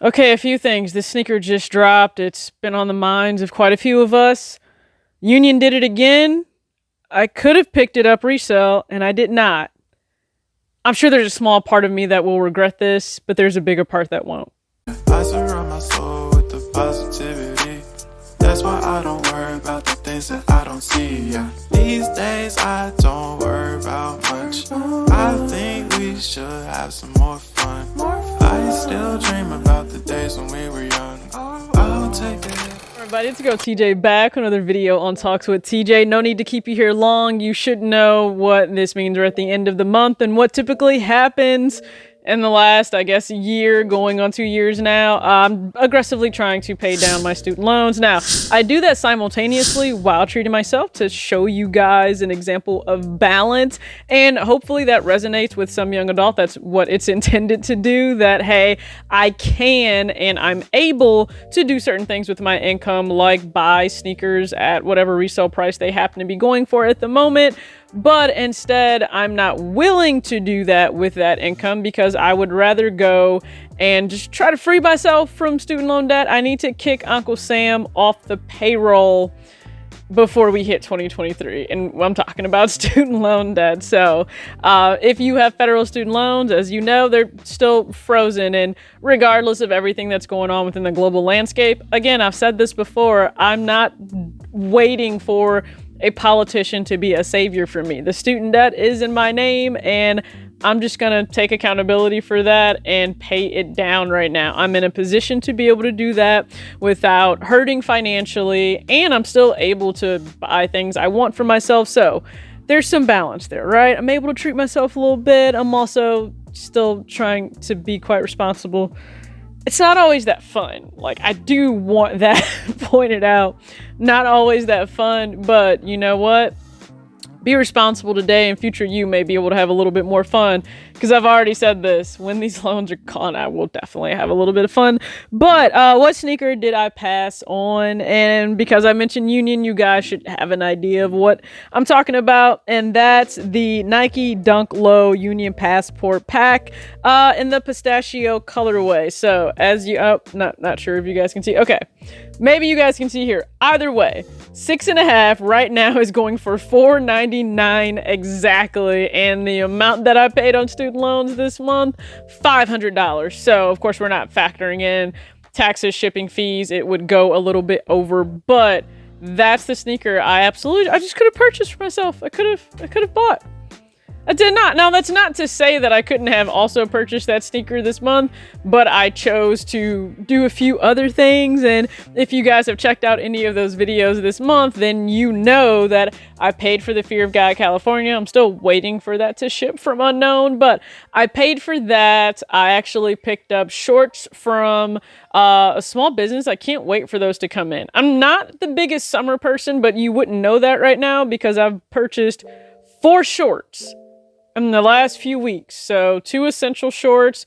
Okay, a few things. This sneaker just dropped. It's been on the minds of quite a few of us. Union did it again. I could have picked it up resale, and I did not. I'm sure there's a small part of me that will regret this, but there's a bigger part that won't. I surround my soul with the positivity. That's why I don't worry about the things that I don't see. Yeah. These days I don't worry about much. I think we should have some more fun. I still dream about the days when we were young. I'll take it. Everybody, it's your girl TJ back with another video on Talks with TJ. No need to keep you here long. You should know what this means. We're at the end of the month, and what typically happens in the last, I guess, year, going on 2 years now, I'm aggressively trying to pay down my student loans. Now, I do that simultaneously while treating myself to show you guys an example of balance, and hopefully that resonates with some young adult. That's what it's intended to do, that, hey, I can and I'm able to do certain things with my income, like buy sneakers at whatever resale price they happen to be going for at the moment. But instead, I'm not willing to do that with that income because I would rather go and just try to free myself from student loan debt. I need to kick Uncle Sam off the payroll before we hit 2023, and I'm talking about student loan debt. So if you have federal student loans, as you know, they're still frozen, and regardless of everything that's going on within the global landscape, again, I've said this before, I'm not waiting for a politician to be a savior for me. The student debt is in my name, and I'm just gonna take accountability for that and pay it down right now. I'm in a position to be able to do that without hurting financially, and I'm still able to buy things I want for myself. So there's some balance there, right? I'm able to treat myself a little bit. I'm also still trying to be quite responsible. It's not always that fun. Like, I do want that pointed out. Not always that fun, but you know what? Be responsible today, and future you may be able to have a little bit more fun, because I've already said this. When these loans are gone, I will definitely have a little bit of fun. But what sneaker did I pass on? And because I mentioned Union, you guys should have an idea of what I'm talking about, and that's the Nike Dunk Low Union Passport Pack in the Pistachio colorway. So as you, not sure if you guys can see. Okay, maybe you guys can see here. Either way, 6.5 right now is going for $4.99 exactly, and the amount that I paid on student loans this month, $500. So of course we're not factoring in taxes, shipping fees. It would go a little bit over, but that's the sneaker I just could have purchased for myself. I could have bought. I did not. Now, that's not to say that I couldn't have also purchased that sneaker this month, but I chose to do a few other things. And if you guys have checked out any of those videos this month, then you know that I paid for the Fear of God California. I'm still waiting for that to ship from unknown, but I paid for that. I actually picked up shorts from a small business. I can't wait for those to come in. I'm not the biggest summer person, but you wouldn't know that right now because I've purchased 4 shorts in the last few weeks. So 2 essential shorts,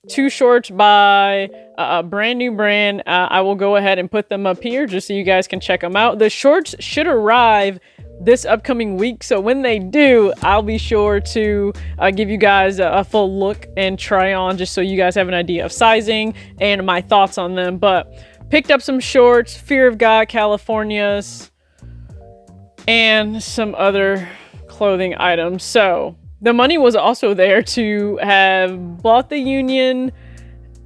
2 shorts by a brand new brand. I will go ahead and put them up here just so you guys can check them out. The shorts should arrive this upcoming week, so when they do, I'll be sure to give you guys a full look and try on, just so you guys have an idea of sizing and my thoughts on them. But picked up some shorts, Fear of God Californias, and some other clothing items. So the money was also there to have bought the Union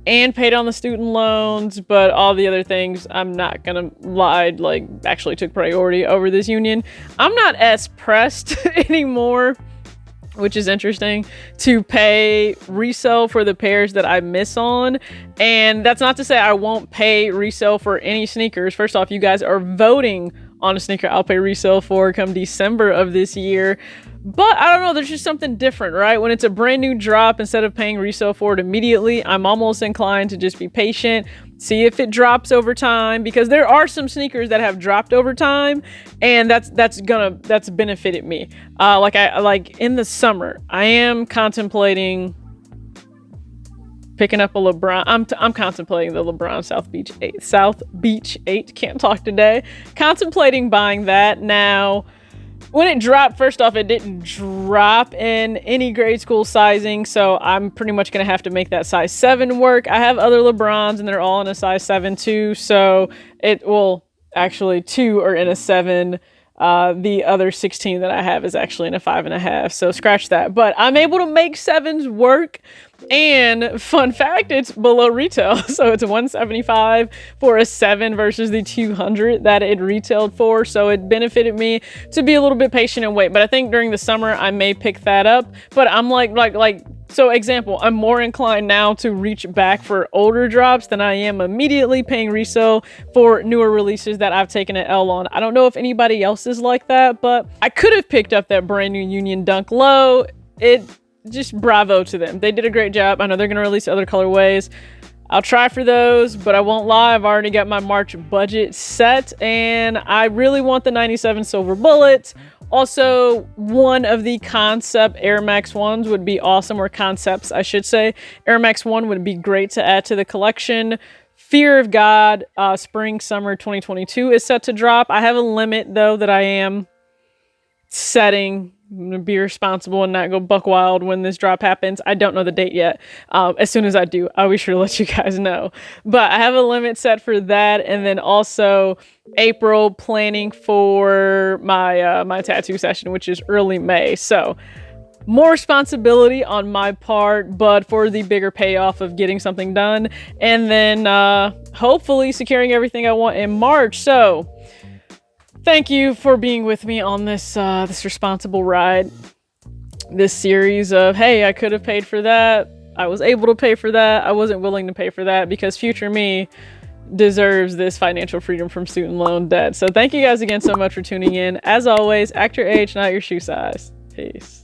and paid on the student loans, but all the other things, I'm not gonna lie, like, actually took priority over this Union. I'm not as pressed anymore, which is interesting, to pay resale for the pairs that I miss on. And that's not to say I won't pay resale for any sneakers. First off, you guys are voting on a sneaker I'll pay resale for come December of this year. But I don't know, there's just something different, right? When it's a brand new drop, instead of paying resale for it immediately, I'm almost inclined to just be patient, see if it drops over time, because there are some sneakers that have dropped over time, and that's benefited me. Like in the summer, I am contemplating picking up a LeBron. I'm contemplating the LeBron South Beach 8. Can't talk today. Contemplating buying that now. when it dropped, first off, it didn't drop in any grade school sizing, so I'm pretty much gonna have to make that size 7 work. I have other LeBrons and they're all in a size 7 too, so it will actually 2 are in a 7. The other 16 that I have is actually in a 5.5, so scratch that. But I'm able to make 7s work, and fun fact, it's below retail. So it's $175 for a 7 versus the $200 that it retailed for. So it benefited me to be a little bit patient and wait. But I think during the summer I may pick that up. But I'm so example, I'm more inclined now to reach back for older drops than I am immediately paying resale for newer releases that I've taken an L on. I don't know if anybody else is like that, but I could have picked up that brand new Union Dunk Low. Just bravo to them. They did a great job. I know they're going to release other colorways. I'll try for those, but I won't lie, I've already got my March budget set, and I really want the 97 Silver Bullet. Also, one of the concept Air Max 1s would be awesome, or concepts, I should say. Air Max 1 would be great to add to the collection. Fear of God, spring, summer 2022 is set to drop. I have a limit, though, that I am setting. I'm gonna be responsible and not go buck wild when this drop happens. I don't know the date yet. As soon as I do, I'll be sure to let you guys know. But I have a limit set for that, and then also April planning for my my tattoo session, which is early May. So more responsibility on my part, but for the bigger payoff of getting something done, and then hopefully securing everything I want in March. So thank you for being with me on this this responsible ride, this series of, hey, I could have paid for that, I was able to pay for that, I wasn't willing to pay for that, because future me deserves this financial freedom from student loan debt. So thank you guys again so much for tuning in. As always, act your age, not your shoe size. Peace.